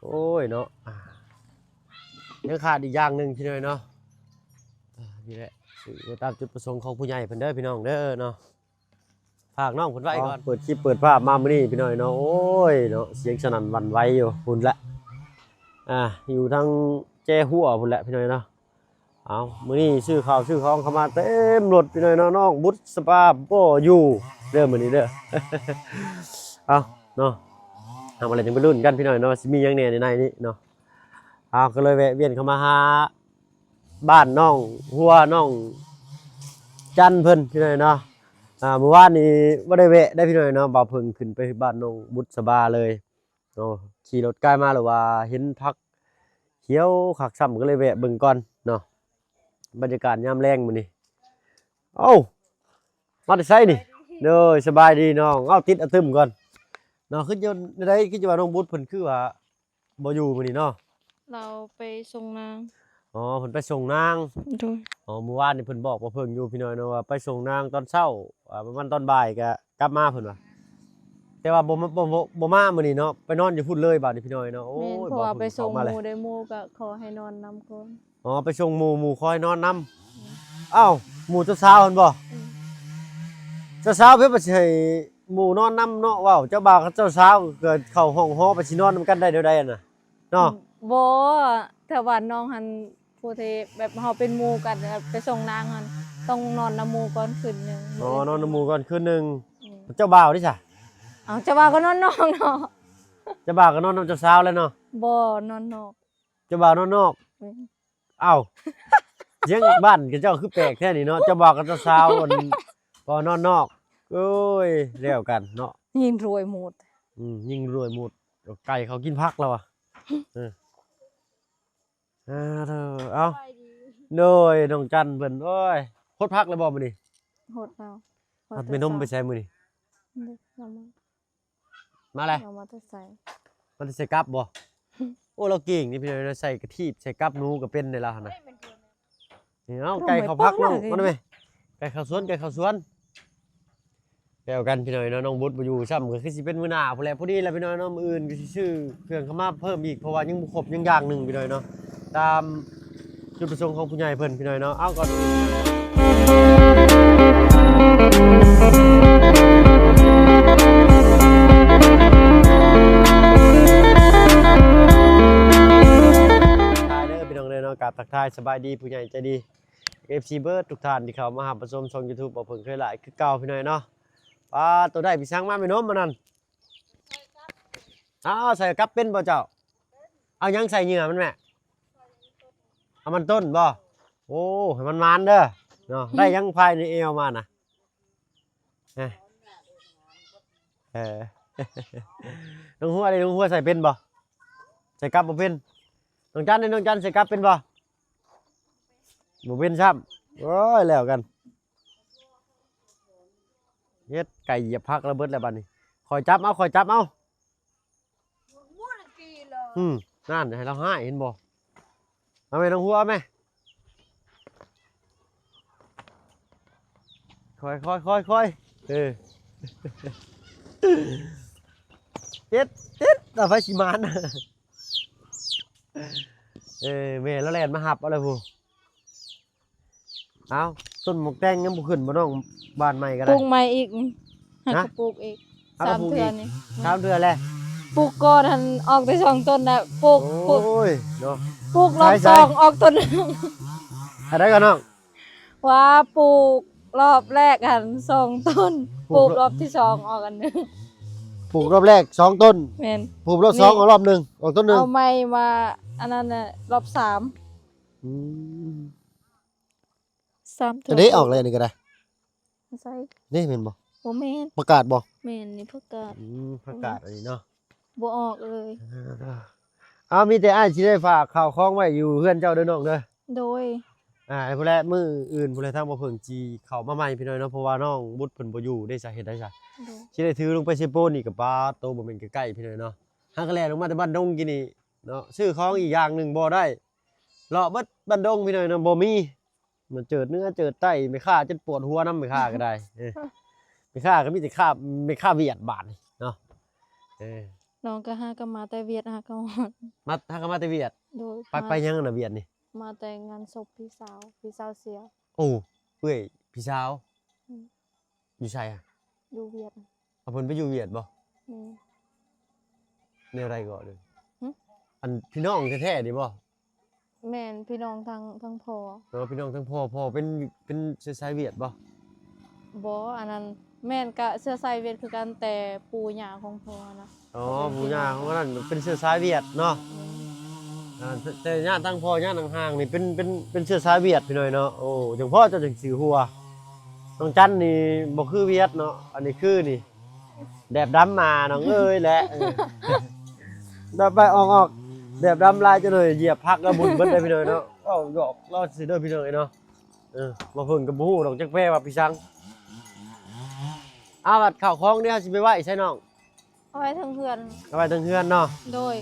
โอ้ยเนาะยังขาดอีกอย่างหนึ่งพี่น้อยเนาะนี่แหละตามจุดประสงค์ของผู้ใหญ่เพิ่นเด้อพี่น้องเด้อเนาะฝากน้องเพิ่นไว้ก่อนเปิดคลิปเปิดภาพมามื้อนี้พี่น้อยเนาะโอ้ยเนาะเสียงสนั่นหวั่นไหวอยู่พุ่นละอยู่ทางแจ้หัวพุ่นแหละพี่น้อยเนาะเอามื้อนี้ซื้อข้าวซื้อของเข้ามาเต็มรถพี่น้อยเนาะน้องบุษบาบ่อยู่เด้อมื้อนี้เด้อ เอาเนาะทำอะไรถึงไปรุ่นกันพี่น้อยเนาะสิมียังแหน่ในนี้เนาะเอาก็เลยแวะเวียนเข้ามาหาบ้านน้องหัวน้องจันเพิ่นพี่น้อยเนาะเมื่อวานนี้บ่ได้แวะได้พี่น้อยเนาะบ่าวเพิ่งขึ้นไปบ้านน้องบุษบาเลยเนาะขี่รถใกล้มาหรือว่าเห็นพักเขียวคักซ้ำก็เลยแวะเบิ่งก่อนเนาะบรรยากาศยามแลงมื้อนี้เอ้ามาได้ไสนี่เด้อสบายดีน้องเอาติดอะตึมก่อนเนาะขึ้นยนต์ได้ขึ้นว่าน้องบุษเพิ่นคือว่าบ่อยู่มื้อนี้เนาะเราไปส่งนางอ๋อเพิ่นไปส่งนางอ๋อเมื่อวานนี่เพิ่นบอกว่าเพิ่นอยู่พี่น้อยเนาะว่าไปส่งนางตอนเช้าประมาณตอนบ่ายก็กลับมาเพิ่นว่าแต่ว่าบ่มามื้อนี้เนาะไปนอนอยู่พุ่นเลยบัดนี้พี่น้อยเนาะโอ้ยเพราะว่าไปส่งหมู่ได้หมู่ก็ขอให้นอนนำก่อนอ๋อไปส่งหมู่คอยนอนนำอ้าวหมู่เจ้าสาวเพิ่นบ่เจ้าสาวเพิ่นบ่สิให้หมู่นอนนำเนาะว้าวเจ้าบ่าวกับเจ้าสาวเกิดเข้าห้องหอไปสินอนนำกันได้เดี๋ยวใดน่ะเนาะบ่แต่ว่าน้องหันผู้ที่แบบเฮาเป็นหมู่กันไปส่งนางหันต้องนอนนำหมู่ก่อนคืนนึงอ๋อนอนนำหมู่ก่อนคืนนึงเจ้าบ่าวดิจ้ะอ้าวเจ้าบ่าวก็นอนนอกเนาะเจ้าบ่าวก็นอนนำเจ้าสาวแล้วเนาะบ่นอนนอกเจ้าบ่าวนอนนอกอ้าวยังบ้านกับเจ้าคือแปลกแท้นี่เนาะเจ้าบ่าวกับเจ้าสาวก็นอนนอกโอ้ยแล้วกันเนาะยิงรวยหมดยิ่งรวยหมดไก่เขากินผักแล้วอ่ะเธอเอาโดยน้องจันเพิ่นโอ้ยโคตรพักเลยบ่มื้อนี้โหดแล้วเอาไปนมไปใส่มื้อนี้มาเลยเรามาแต่ใส่มันใส่กับบ่โอ้เราเก่งนี่พี่น้อยใส่กะทิใส่กับหนูก็เป็นได้แล้วหั่นน่ะนี่เอาไก่เขาพักน้องมาได้มั้ยไก่ข้าวสวนแปลกันพี่น้อยเนาะน้องบุษบ่อยู่ซ้ำก็คือสิเป็นมื้อหน้าพุ่นแหละพอดีแล้วพี่น้อยเนาะมื้ออื่นก็สิซื้อเครื่องเข้ามาเพิ่มอีกเพราะว่ายังบ่ครบยังอย่างหนึงพี่น้อยเนาะตามจุดประสงค์ของผู้ใหญ่เพิ่นพี่น้อยเนาะเอาก่อนพี่น้องเลยเนาะกับทักทายสบายดีผู้ใหญ่ใจดี FC เบิร์ดทุกท่านที่เข้ามาหาประชมช่อง YouTube บ่เพิ่งเคยหลายคือเก่าพี่น้อยเนาะตัวได้พี่ช้างมาไม่น้มมานั่นใส่กับเป็นบ่เจ้าเอายังใส่เหงื่อมันแม่เอามันต้นบ่โอ้ให้มันมันเด้อเนาะได้ยังภายในเอวมานะน้องหัวอะไรน้องหัวใส่เป็นบ่ใส่กับบ่เป็นน้องจันใส่กับเป็นบ่เป็นซ้ำโอ้ยแล้วกันเฮ็ดไก่เหยียบพักระเบิดแล้วบัดนี้คอยจับเอานั่นให้เราให้เห็นบ่เอาไหมน้องหัวไหมค่อยเฮ็ดแต่ไฟสิมานแม่แล้วแล่นมาหับเอาเลยผู้เอาต้นหมกแตงยังบ่ขึ้นบ่น้องบ้านใหม่ก็ได้ปลูกใหม่อีกให้เขาปลูกอีก3 เดือนนี่3 เดือนแล้วปลูกก่อนหันออกได้2 ต้นนะปลูกโอ้ยเนาะปลูกรอบ2ออกต้นนึงอะไรกันน้องว่าปลูกรอบแรกหัน2 ต้นปลูกรอบที่2ออกอันนึงปลูกรอบแรก2 ต้นแม่นปลูกรอบ2เอารอบนึงออกต้นนึงเอาไม้มาอันนั้นน่ะรอบ3จะได้ออกเลยนี่ก็ได้ใส่นี่แม่นบ่บ่แม่นประกาศบ่แม่นนี่ประกาศอันนี้เนาะบ่ออกเลยมีแต่อ้ายสิได้ฝากข้าวของไว้อยู่เฮือนเจ้าเด้อน้องเด้อโดยผู้แลมื้ออื่นผู้แลทางบ่เพิ่งจีเข้ามาใหม่พี่น้อยเนาะเพราะว่าน้องบุตรเพิ่นบ่อยู่ได้สาเหตุใดซะสิได้ถือลงไปเซโปนี่ก็ป้าโตบ่แม่นใกล้ๆพี่น้อยเนาะหางกะแลลงมาแต่บ้านดงกินนี่เนาะซื้อของอีกอย่างนึงบ่ได้เลาะเบิดบ้านดงพี่น้อยเนาะบ่มีมันเจิดเนื้อเจิดไตไม่ค่าจนปวดหัวนำไม่ค่าก็ได้ไม่ค่าก็มีแต่ค่าไม่ค่าเวียดบาทเนาะ น้องก็หาก็มาแต่เวียดหาก็ฮอด มาถ้าก็มาแต่เวียด โดย ไปยังน่ะเวียดนี่ มาแต่งานศพพี่สาวเสีย โอ้เอ้ยพี่สาว อืม อยู่ไสอ่ะ อยู่เวียด เอาเพิ่นไปอยู่เวียดบ่ นี่ ในอะไรก่อนเลย หึ อันพี่น้องแท้ๆนี่บ่ แม่นพี่น้องทั้งพ่อ พี่น้องทั้งพ่อเป็นเชื้อสายเวียดบ่ บ่อันนั้นแม่นก็เสื้อสายเวียดคือกันแต่ปู่ย่าของพ่อนะ อ๋อปู่ย่าของนั่นเป็นเชื้อสายเวียดเนาะ แต่ญาติทั้งพ่อญาติห่างๆนี่เป็นเชื้อสายเวียดพี่น้อยเนาะโอ้จังพ่อเจะจังสิหัวน้องจันนี่บ่คือเวียดเนาะอันนี้คือนี่แดบดำมาน้องเอ้ยแหละแบบไปออกแดบดำลายจะเลยเหยียบพักแล้วบุญเบิดได้พี่น้อยเนาะเอ้าหยอกล้อสิเด้อพี่น้อยเนาะบ่เพิ่นก็บ่ฮู้ดอกจักแพ้ว่าพี่สังบัดข้าวของเนี่ยสิไปไว้ใช่น้อง เอาไว้ทั้งเพื่อน เอาไว้ทั้งเฮือนเนาะ โดย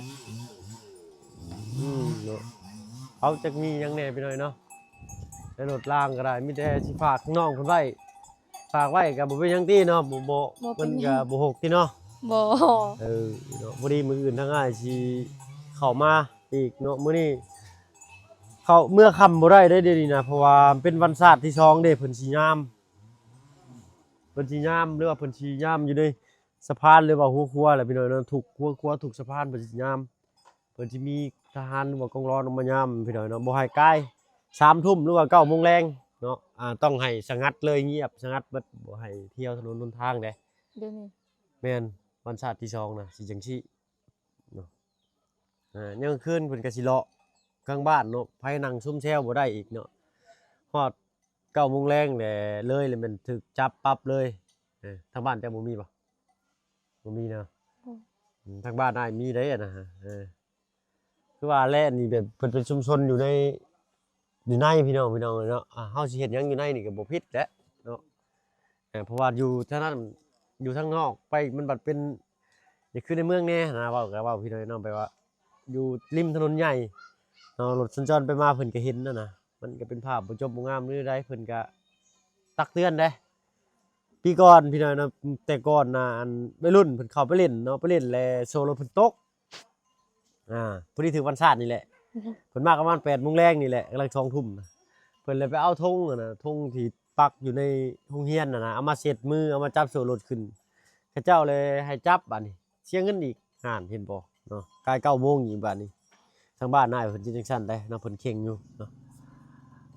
เนาะเขาจะมีหยังแหน่พี่น้อยเนาะในรถล่างก็ได้มีแต่สิฝากน้องเพิ่นไว้ฝากไว้ก็บ่เป็นหยังติเนาะบ่มันก็บ่หกติเนาะ บ่ เนาะบ่ดีมื้ออื่นทางอ้ายสิเข้ามาอีกเนาะมื้อนี้เข้าเมื่อค่ำบ่ได้เด้อเดี๋ยวนี้นะเพราะว่าเป็นวันศาสตร์ที่2เด้เพิ่นสิยามหรือว่าเพิ่นสิยามอยู่ในสะพานหรือว่าหัวครัวแหละพี่น้อยเนาะทุกหัวครัวทุกสะพานเพิ่นสิยามเพิ่นสิมีทหารหรือว่ากองร้อนออกมายามพี่น้อยเนาะบ่ให้ใกล้3 ทุ่มหรือว่า9 โมงแลงเนาะต้องให้สงัดเลยเงียบสงัดเบิดบ่ให้เที่ยวถนนหนทางเด้ เดี๋ยวนี้ แม่นวันศาสตร์ที่2นะสิจังซี่เนาะยังคืนเพิ่นก็สิเลาะกลางบ้านเนาะไผนั่งซุ่มแซวบ่ได้อีกเนาะฮอด9 โมงแลงแหละเลยมันถูกจับปรับเลยทางบ้านเจ้าบ่มีบ่บ่มีเนาะทางบ้านอ้ายมีเด้นะฮะคือว่าแลนี่แบบเพิ่นเป็นชุมชนอยู่ในพี่น้องเนาะเฮาสิเฮ็ดหยังอยู่ในนี่ก็บ่ผิดแหละเนาะเพราะว่าอยู่ทางนั้นอยู่ทางนอกไปมันบัดเป็นอย่าคือในเมืองแน่นะเว้าก็เว้าพี่น้อยเนาะไปว่าอยู่ริมถนนใหญ่เนาะรถสัญจรไปมาเพิ่นก็เห็นนะมันก็เป็นภาพบ่จบบ่งามหรือใดเพิ่นก็ตักเตือนเด้ปีก่อนพี่น้อยเนาะแต่ก่อนน่ะอันวัยรุ่นเพิ่นเข้าไปเล่นเนาะไปเล่นแล้วโซโลเพิ่นตกพอดีถึงวันศาสตร์นี่แหละเพิ่นมาประมาณ 8 โมงแรงนี่แหละกำลัง2 ทุ่มเพิ่นเลยไปเอาธงธงที่ปักอยู่ในโรงเรียนนะเอามาเสร็จมือเอามาจับโซ่รถขึ้นเขาเจ้าเลยให้จับบัดนี้เสียเงินอีกเห็นบ่เนาะใกล้9 โมงอีกบัดนี้ทางบ้านนายเพิ่นสิจังซั่นได้เนาะเพิ่นเข่งอยู่เนาะ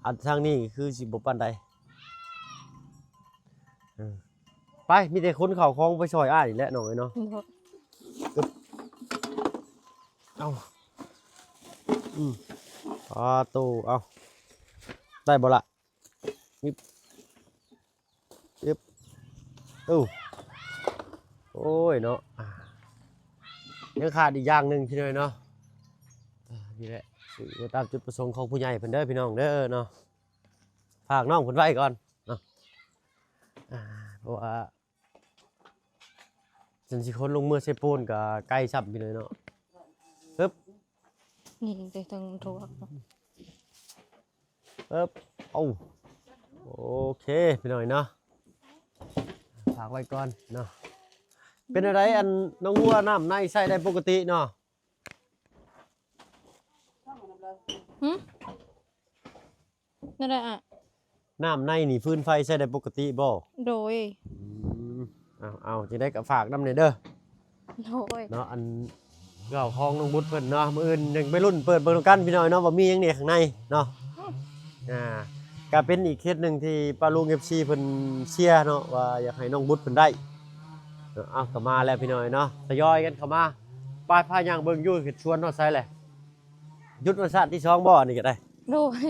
อันทางนี้คือสิบ่ปานใดไปมีแต่คนเข้าของไปซอยอ้ายนี่แหละน้องเอ้ยเนาะ บ่ เอาตู้เอาได้บ่ล่ะยึบโอ้ยเนาะยังขาดอีกอย่างหนึ่งพี่น้อยเนาะนี่แหละสื่อตามจุดประสงค์ของผู้ใหญ่เพิ่นเด้อพี่น้องเด้อเนาะฝากน้องเพิ่นไว้ก่อนเนาะเพราะว่าจังสิคนลงมือใส่ปูนก็ใกล้ซ้ำพี่น้อยเนาะปึ๊บ นี่แต่ทั้งโทร ปึ๊บโอเคพี่น้อยเนาะฝากไว้ก่อนเนาะเป็นอะไรอันน้องวัวน้ำในใส่ได้ปกติเนาะ นั่นแหละอ่ะ น้ำในนี่ฟืนไฟใส่ได้ปกติบ่ โดย เอาจะได้กับฝากน้ำเนี่ยเด้อ โดย เนาะอันเก่าคลองน้องบุตรเพิ่นเนาะมื้ออื่นยังไปรุ่นเปิดเบิ่งกันพี่น้อยเนาะว่ามีหยังเนี่ยข้างในเนาะก็เป็นอีกเคสหนึงที่ป้าลุง FC เพิ่นเชียร์เนาะว่าอยากให้น้องบุตรเพิ่นได้เอาเข้ามาแล้วพี่น้อยเนาะทยอยกันเข้ามาป้ายพาย่างเบิ่งอยู่เฮ็ดชวนเนาะใส่แหละยุทธศาสตร์ที่2บ่นี่ก็ได้ โดย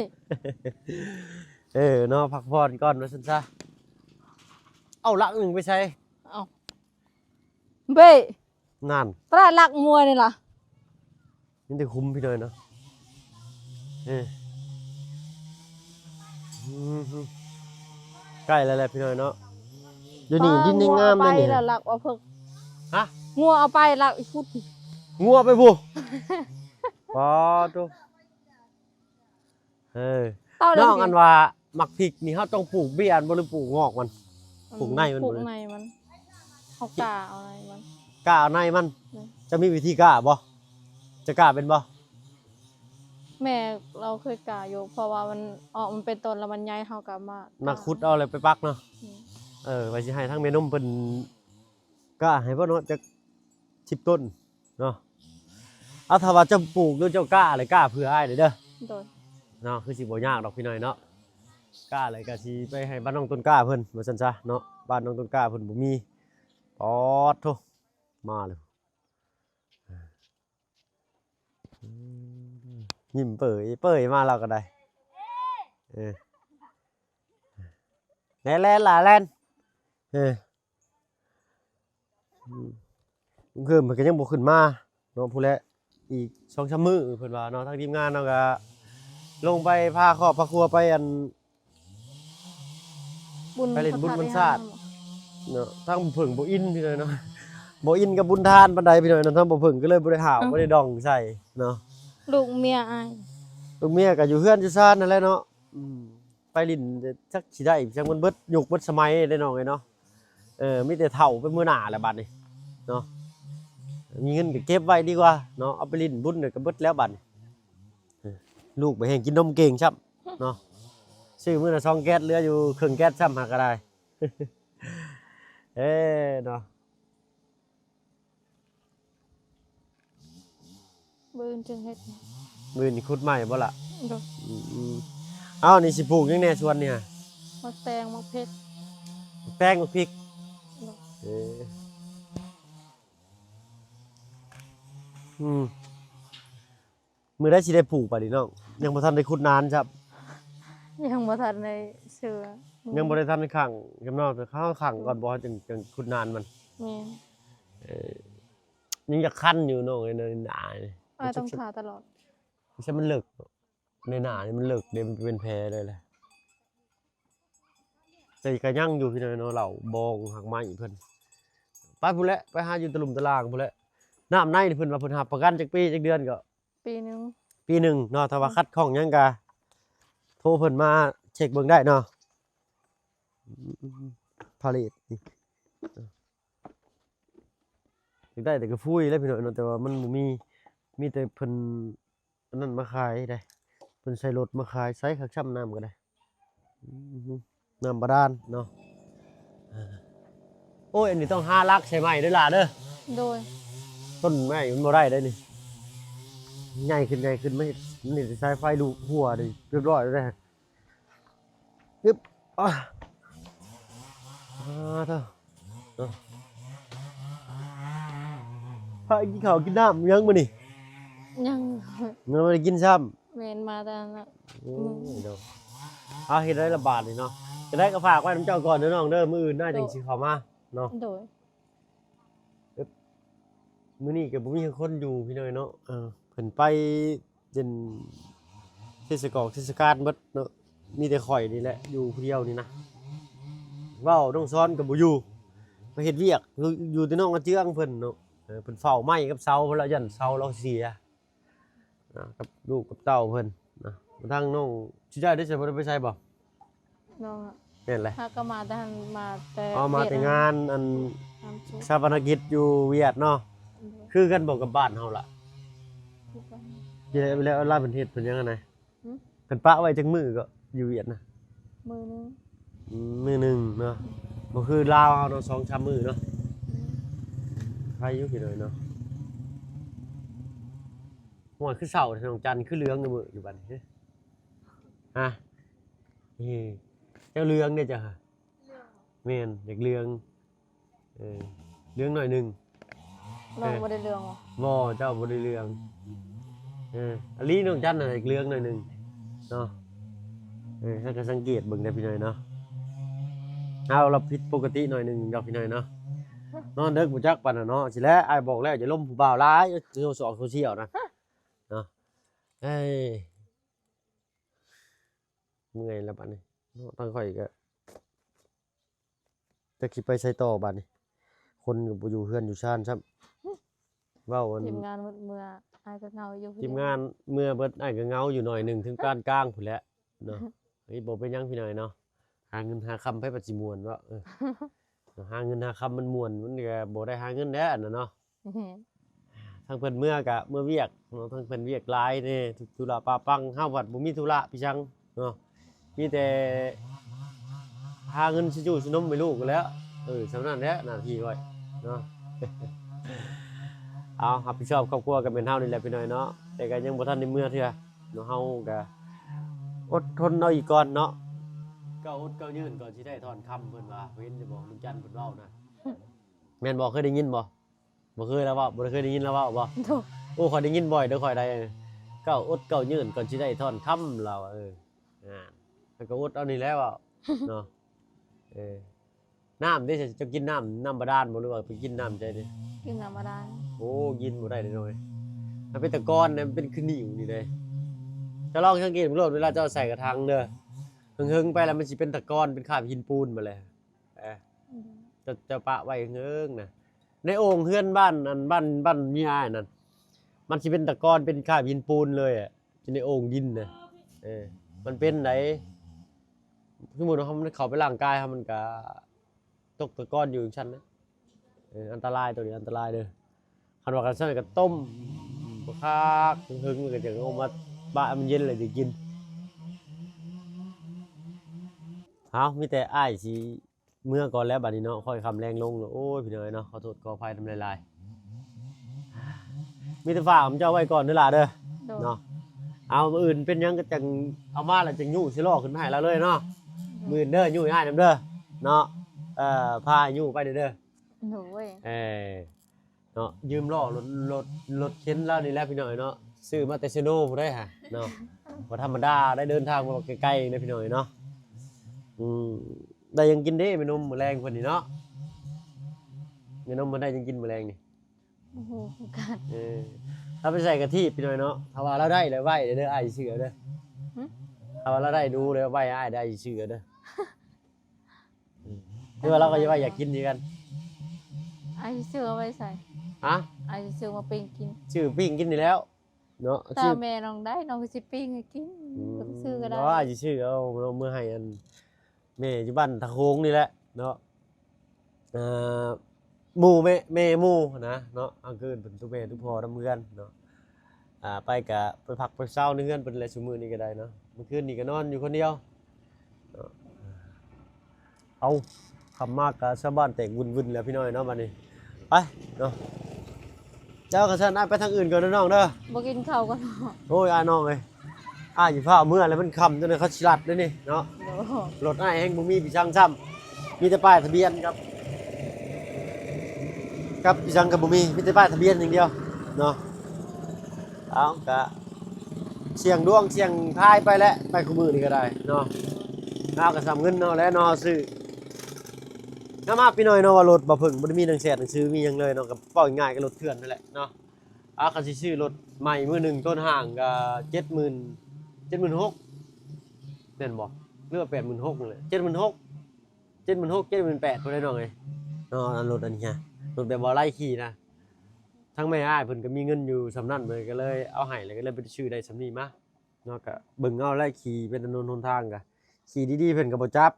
เนาะพักผ่อนก่อนว่าซั่นซะเอาลักหนึงไปใส่ เอาเบ้ย นั่น ตราหลักมวยนี่ล่ะ นี่ได้คุ้มพี่น้อยเนาะใกล้แล้วแหละพี่น้อยเนาะเดี๋ยวนี้ดินยังงามเลยนี่ ไปแล้วหลักว่าเพิ่ง ฮะ งัวเอาไปหลักอีกฟุต งัวไปผู้ ปอตุน้องอันว่าหมักพริกนี่เฮาต้องปลูกเบี้ยนบ่หรือปลูกงอกมัน ปลูกในมัน ปลูกในมันเอากาเอาอะไรมัน ก กล้าเอาในมันจะมีวิธีกล้าบ่จะกล้าเป็นบ่ แม่เราเคยกะอยู่เพราะว่ามันออกมันเป็นต้นแล้วมันใหญ่เฮาก็มา ขุดเอาอะไรไปปักเนาะ อืม ไว้สิให้ทั้งแม่นมเพิ่นกล้าให้บ่เนาะจัก10ต้นเนาะเอาถ้าว่าเจ้าปลูกหรือเจ้ากล้าเลยกล้าเผื่ออ้ายเด้อ โดย เนาะคือสิบ่ยากดอกพี่น้อยเนาะกล้าเลยก็สิไปให้บ้านน้องต้นกล้าเพิ่นว่าซั่นซะเนาะบ้านน้องต้นกล้าเพิ่นบ่มีปอดโธมาเลยยิ้มเปื่อยมาแล้วก็ได้แล่นล่ะแล่นคือมันก็ยังบ่ขึ้นมาเนาะผู้แลอีก2-3มื้อเพิ่นว่าเนาะทางทีมงานเนาะก็ลงไปพาครอบครัวไปอัน ไปเล่นบุญมันชาติ เนาะทั้งผึ่งบ่อินพี่น้อยเนาะบ่อินกับบุญทานปานใดพี่น้อยเนาะทั้งบ่ผึ่งก็เลยบ่ได้หาวบ่ได้ดองใส่เนาะ ลูกเมียอ้าย ลูกเมียก็อยู่เฮือนอยู่ซ่านนั่นแหละเนาะไปลิ้นจักสิได้จักมันเบิดยุคเบิดสมัยได้น้องเอ้ยเนาะมีแต่เฒ่าไปมื้อหน้าแหละบัดนี้เนาะมีเงินก็เก็บไว้ดีกว่าเนาะเอาไปลิ้นบุญก็เบิดแล้วบัดนี้ลูกไปแห่งกินนมเก่งซับเนาะซื้อมื้อละ2แก๊สเหลืออยู่ครึ่งแก๊สซ้ำหาก็ได้ เนาะ บื้อจึงเฮ็ด มื้อนี้ขุดใหม่บ่ล่ะ โดย เอ้านี่สิปลูกยังแน่ชวนเนี่ย มักแตงมักเพชร แป้งกับพริก โดย เออมื้อได้สิได้ปลูกป่ะดิน้องยังบ่ทันได้ขุดนานครับ ยังบ่ทันได้เชื่อ ยังบ่ได้ทันได้ขังจำน้องแต่ข้าวขังก่อนบ่จึงขุดนานมัน แม่น ยังจะคันอยู่น้องไอ้เนยหนานี่ อ้ายต้องทาตลอด ใช่มันเลิกในหนานี่มันเลิกเดี๋ยวมันเป็นแผลเลยแหละแต่ก็ยังอยู่พี่น้อยเนาะเหล่าบองหักไม้เพิ่นไปพุ่นแหละไปหาอยู่ตะลุมตะลางพุ่นแหละน้ำในนี่เพิ่นว่าเพิ่นหับประกันจักปีจักเดือนก็ ปีหนึง ปีหนึ่งเนาะถ้าว่าคัดข้องหยังกะโทรเพิ่นมาเช็คเบิ่งได้เนาะผลิตนี่อยากได้แต่ก็ฟุ้ยแล้วพี่น้องเนาะแต่ว่ามันบ่มีแต่เพิ่นอันนั้นมาขายได้เพิ่นใส่รถมาขายใส่คักช่ำน้ำก็ได้น้ำบาดาลเนาะโอ้ยอันนี้ต้อง5 ลักใช่ไหมเด้อล่ะเด้อ โดย ต้นไม้มันบ่ได้ได้นี่ใหญ่ขึ้นไม่นี่ใช้ไฟลูกหัวดิเรียบร้อยแล้วนะยึบเถอะพากินข้าวกินน้ำยังมื้อนี่ ยัง ยังบ่ได้กินซ้ แม่นมาแต่นั้นน่ะ ำโอ้ยเนาะเอาเฮ็ดได้ละบาทนี่เนาะจะได้ก็ฝากไว้น้ำเจ้าก่อนเด้อน้องเด้อมื้ออื่นน่าจังสิเข้ามาเนาะ โดย มื้อนี้ก็บ่มีคนอยู่พี่น้อยเนาะเพิ่นไปเย็นเทศกาลเบิดเนาะมีแต่ข่อยนี่แหละอยู่ผู้เดียวนี่นะเว้าน้องซ้อนก็บ่อยู่ไปเฮ็ดเวียกอยู่แต่น้องกระเจืองเพิ่นเนาะเพิ่นเฝ้าไม้กับเสาเพิ่นละยันเสาเราเสียกับลูกกับเต้าเพิ่นนะทางน้องสิได้ใช้บ่ได้ไปใช้บ่ น้องอะ แม่นแหละ ถ้าก็มาแต่หันมาแต่ มาแต่งานอัน ทำชุด ชาปนกิจอยู่เวียดเนาะคือกันบ่กับบ้านเฮาล่ะ ทุกวัน สิได้แล้วลาประเทศเพิ่นยังไง หือ เพิ่นปะไว้จักมื้อก็อยู่เวียดนะ มือนึง มื้อหนึงเนาะบ่คือลาวเฮาเนาะ2-3มื้อเนาะใครอยู่พี่เลยเนาะหัวคือเสาร์น้องจันทร์คือเหลืองอยู่มื้ออยู่บัดนี้ฮะนี่เจ้าเหลืองเนี่ยจ้ะแม่นอยากเหลืองเหลืองหน่อยหนึง น้องบ่ได้เรื่องหรอ บ่เจ้าบ่ได้เหลืองอันนี้น้องจันทร์น่ะอยากเหลืองหน่อยหนึงเนาะถ้าก็สังเกตเบิ่งได้พี่น้อยเนาะเอาเราผิดปกติหน่อยหนึงดอกพี่น้อยเนาะนอนเด็กบ่จักปานน่ะเนาะสิแล้วอ้ายบอกแล้วอย่าล้มผู้บ่าวหลายคือโซเชียลนะเนาะเอ้ยเมื่อยแล้วบัดนี้เนาะทางข่อยก็จะสิไปไสต่อบัดนี้คนก็บ่อยู่เฮือนอยู่ชานซ้ำเว้าอัน ทีมงานเมื่ออ้ายก็เหงาอยู่ผู้ ที เดี ม ยว งานเมื่อเบิดอ้ายก็เหงาอยู่หน่อยหนึงถึงปานกลางพุ่นแหละเนาะเฮ้ยบ่เป็นหยังพี่น้อยเนาะหาเงินหาคำไปปัจจิมวนว่า หาเงินหาคำมันม่วนมันก็บ่ได้หาเงินแท้อันน่ะเนาะ ทางเพิ่นเมื่อกะเมื่อเวียกเนาะทางเพิ่นเวียกหลายนี่ธุระปาปังเฮาวัดบ่มีธุระพี่ชังเนาะมีแต่หาเงินสิอยู่สินมให้ลูกก็แล้วสำนั้นแหละหน้าที่ข้อยเนาะ เอารับผิดชอบครอบครัวก็เป็นเฮานี่แหละพี่น้อยเนาะแต่ก็ยังบ่ทันได้เมื่อเทื่อเนาะเฮาก็อดทนเอาอีกก่อนเนาะก็อดก็ยืนก่อนสิได้ถอนคำเพิ่นว่าเห็นจะบอกลุงจันทร์เพิ่นเว้านะแม่นบ่เคยได้ยินบ่เคยแล้วเว้าบ่เคยได้ยินแล้วเว้าบ่ ถูก โอ้ข่อยได้ยินบ่อยเด้อข่อยได้เก้าอดเก้ายืนก่อนสิได้ถอนคำเราแล้วก็อดเอานี่แหล้วเนาะน้ำเด้จะกินน้ำบาดาลบ่หรือว่าไปกินน้ำใจเด้ กินธรรมดา โอ้ยินบ่ได้เลยน้อยมันเป็นตะกอนนะมันเป็นคือนิ่วนี่เด้จะลองสังเกตเบิ่งโลดเวลาเจ้าใส่กระถางเด้อหึงๆไปแล้วมันสิเป็นตะกอนเป็นคราบหินปูนมาเลยจะปะไว้หึงๆนะในโอ่งเฮือนบ้านอันบ้านมีอ้ายนั่นมันสิเป็นตะกอนเป็นคราบหินปูนเลยอ่ะอยู่ในโอ่งดินน่ะมันเป็นไหนสมมุติว่ามันเข้าไปร่างกายมันก็ตกตะกอนอยู่ชั้นนะอันตรายตัวนี้อันตรายเด้อคันว่ากันซั่นก็ต้มบ่คักหึงๆมันก็จะเอามาบะมันเย็นเลยสิกินมีแต่อ้ายสิเมื่อก่อนแล้วบัดนี้เนาะค่อยคำแรงลงโอ้ยพี่น้อยเนาะขอโทษขออภัยทำลายมีแต่ฝากผมเจ้าไว้ก่อนเด้อล่ะเด้อเนาะเอามื้ออื่นเป็นหยังก็จังเอามาแล้วจังยู่สิล้อขึ้นมาให้เราเลยเนาะมื้ออื่นเด้อยู่ให้อ้ายนำเด้อเนาะพายู่ไปเด้อ หนูเว้ย เนาะยืมล้อรถเข็นแล้วนี่แหละพี่น้อยเนาะซื้อมาแต่เซโนบ่ได้ฮะเนาะบ่ธรรมดาได้เดินทางมาไกลๆนะพี่น้อยเนาะได้ยังกินเด้แม่นมมื้อแรงเพิ่นนี่เนาะแม่นมมันได้ยังกินมื้อแรงนี่ โอ้โหกัด ถ้าไปใส่กะทิพี่น้อยเนาะถ้าว่าเราได้แล้วไว้เด้ออ้ายสิซื้อเด้อถ้าว่าเราได้ดูแล้วไว้อ้ายได้สิซื้อเด้อคือว่าเราก็จะว่าอยากกินดีกัน ไอ้ซื้อเอาไว้ใส่ ฮะ ไอ้ซื้อมาปิ้งกิน ชื่อปิ้งกินนี่แล้วเนาะ ถ้าแม่น้องได้น้องก็สิปิ้งให้กินก็ซื้อก็ได้ เพราะว่าสิชื่อเอาเมื่อให้อันแม่อยู่บ้านตะโคงนี่แหละเนาะหมู่แม่หมู่นะเนาะเอาเกินเป็นทุกแม่ทุกพ่อนำเพื่อนเนาะไปก็ไปพักไปเช้าในเฮือนเป็นอะไรซุมื้อนี้ก็ได้เนาะเมื่อคืนนี่ก็นอนอยู่คนเดียวเอาคำมากก็ชาวบ้านแตกวุ่นๆแล้วพี่น้อยเนาะบัดนี้ไปเนาะเจ้าก็ซั่นไปทางอื่นก่อนเด้อน้องเด้อ บ่กินข้าวกันเนาะ โอ้ยน้องเอ้ยอยู่ฟ้าเมื่อแล้วมันค่ำจนเขาสิลัดด้วยนี่เนาะ โอ้โห รถอ้ายแฮงบ่มีพี่ช่างซ้ำมีแต่ป้ายทะเบียนครับพี่ช่างก็บ่มีแต่ป้ายทะเบียนอย่างเดียวเนาะเอาก็เสี่ยงดวงเสี่ยงทายไปแล้วไปคู่มือนี่ก็ได้เนาะเอาก็ซ้ำเงินเนาะแล้วเนาะซื้อน้ามาพี่น้อยเนาะว่ารถบ่เพิ่งบ่ได้มีหนังแสนหนังสือมีหยังเลยเนาะก็ปล่อยง่ายก็รถเถื่อนนั่นแหละเนาะคันสิซื้อรถใหม่มื้อหนึงต้นห่างก็76,000แม่นบ่หรือว่า86,000นั่นแหละ76,000 78,000พุ่นได้น้องเอ้ยเนาะรถอันนี้ฮะรถแบบบ่ไล่ขี่นะทั้งแม่อ้ายเพิ่นก็มีเงินอยู่สำนั้นเพิ่นก็เลยเอาให้แล้วก็เลยไปซื้อได้สำนี้มาเนาะก็เบิ่งเอาไล่ขี่เป็นถนนหนทางก็ขี่ดีๆเพิ่นก็บ่จับ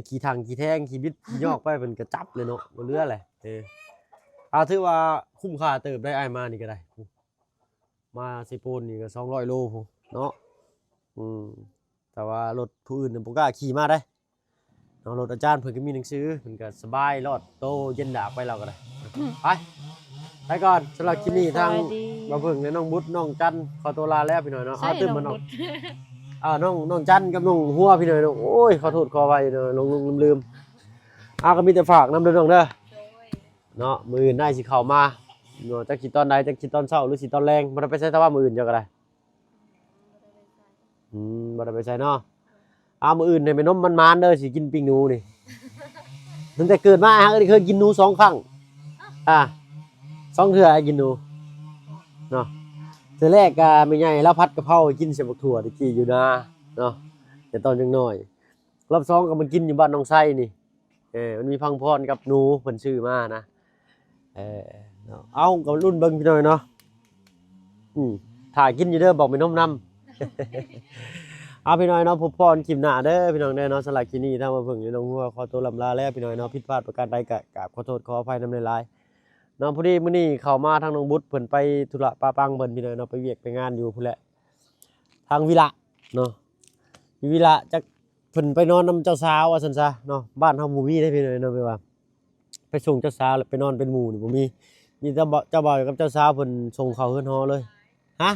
ขี่ทางขี่แทงขี่บิดขี่ยอกไปเพิ่นก็จับเลยเนาะบ่เหลือแหละถือว่าคุ้มค่าเติบได้อ้ายมานี่ก็ได้มาสิปูนนี่ก็200โลพุ่นเนาะแต่ว่ารถผู้อื่นเนี่ยบ่กล้าขี่มาได้เนาะรถอาจารย์เพิ่นก็มีหนังสือเพิ่นก็สบายรอดโตเย็นดากไปแล้วก็ได้ไปก่อนสำหรับคลิปนี้ทางบ่เพิ่งและน้องบุตรน้องจันขอตัวลาแล้วพี่น้อยเนาะตื่นมาน้องน้องจันกับน้องหัวพี่น้อยเนาะโอ้ยขอโทษขออภัยเนาะลงลืมก็มีแต่ฝากนำเด้อน้องเด้อเนาะมื้ออื่นได้สิเข้ามาเนาะจักสิตอนใดจักสิตอนเช้าหรือสิตอนแรงบ่ได้ไปใช้แต่ว่ามื้ออื่นเจ้าก็ได้บ่ได้ไปใช้เนาะมื้ออื่นให้แม่นมมันมานเด้อสิกินปิ้งหนูนี่ตั้งแต่เกิดมาเคยกินหนู2ครั้ง2เทื่อกินหนูเนาะเทื่อแรกก็แม่ใหญ่แล้วผัดกะเพรากินใส่บักถั่วตะกี้อยู่นะเนาะแต่ตอนยังน้อยรอบ2ก็มากินอยู่บ้านน้องไส้นี่มันมีพังพรกับหนูเพิ่นชื่อมานะเอากับรุ่นเบิ่งพี่น้อยเนาะถ่ายกินอยู่เด้อบอกแม่นมนำ เอาพี่น้อยเนาะพบพรคลิปหน้าเด้อพี่น้องเด้อเนาะสำหรับคลิปนี้ถ้ามาเพิ่งอยู่น้องหัวขอตัวลำลาแล้วพี่น้อยเนาะผิดพลาดประการใดก็กราบขอโทษขออภัยนำหลายๆเนาะพอดีมื้อนี้เข้ามาทางน้องบุตรเพิ่นไปธุระปาปังเพิ่นพี่น้อยเนาะไปเวียกไปงานอยู่พุ่นแหละทางวิระเนาะวิระจักเพิ่นไปนอนนำเจ้าสาวว่าซั่นซะเนาะบ้านเฮาบ่มีได้พี่น้อยเนาะไปว่าไปส่งเจ้าสาวแล้วไปนอนเป็นหมู่นี่บ่มีเจ้าบ่าวกับเจ้าสาวเพิ่นส่งเข้าเฮือนฮอเลยฮะ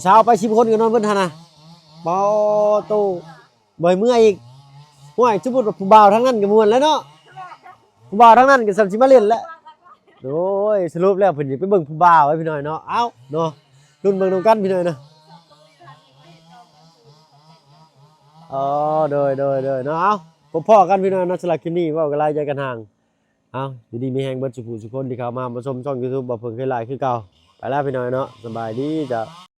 สาวไป10คนก็นอนเบิดหั่นน่ะ บ่โตบ่อยเมื่อยอีกห่วยสมมุติว่าผู้บ่าวทั้งนั้นก็ม่วนแล้วเนาะผู้บ่าวทั้งนั้นก็สำสิมาเล่นแล้วโอ้ยสรุปแล้วเพิ่นสิไปเบิ่งผู้บ่าวไว้พี่น้อยเนาะเอ้าเนาะรุ่นเบิ่งนำกันพี่น้อยเนาะอ๋อโดยเนาะเอ้าพบพ้อกันพี่น้อยเนาะสำหรับคลิปนี้เว้ากันหลายใจกันห่างเอ้าอยู่ดีมีแฮงเบิดสุขสุขคนที่เข้ามาชมช่อง YouTube บ่เพิ่งเคยหลายคือเก่าไปแล้วพี่น้อยเนาะสบายดีจ้ะ